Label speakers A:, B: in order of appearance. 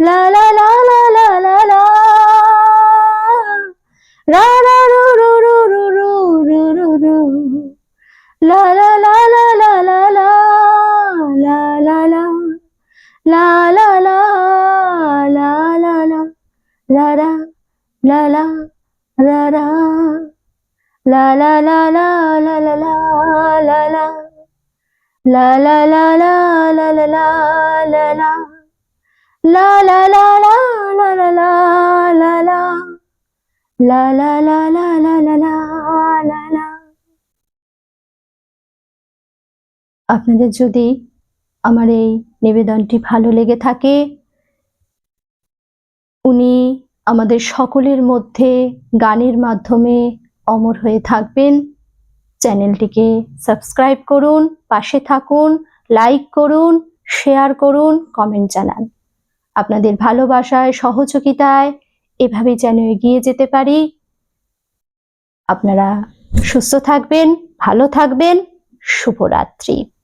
A: লা লা লা লা লা লা লা, রা রা রু রু রু রু রু রু রু রু, লা লা লা লা লা লা লা, লা লা লা, লা লা লা, লা লা লা, রা রা, লা লা, রা রা, লা লা লা লা লা লা লা, লা লা, লা লা লা লা লা লা লা, লা লা, লা লা লা লা লা লা লা, লা লা, লা লা লা লা লা লা লা, লা লা। আপনাদের যদি আমার এই নিবেদনটি ভালো লেগে থাকে, উনি আমাদের সকলের মধ্যে গানের মাধ্যমে অমর হয়ে থাকবেন। চ্যানেলটিকে সাবস্ক্রাইব করুন, পাশে থাকুন, লাইক করুন, শেয়ার করুন, কমেন্ট জানান। আপনাদের ভালোবাসায়, সহযোগিতায় এভাবেই যেন এগিয়ে যেতে পারি। আপনারা সুস্থ থাকবেন, ভালো থাকবেন। শুভরাত্রি।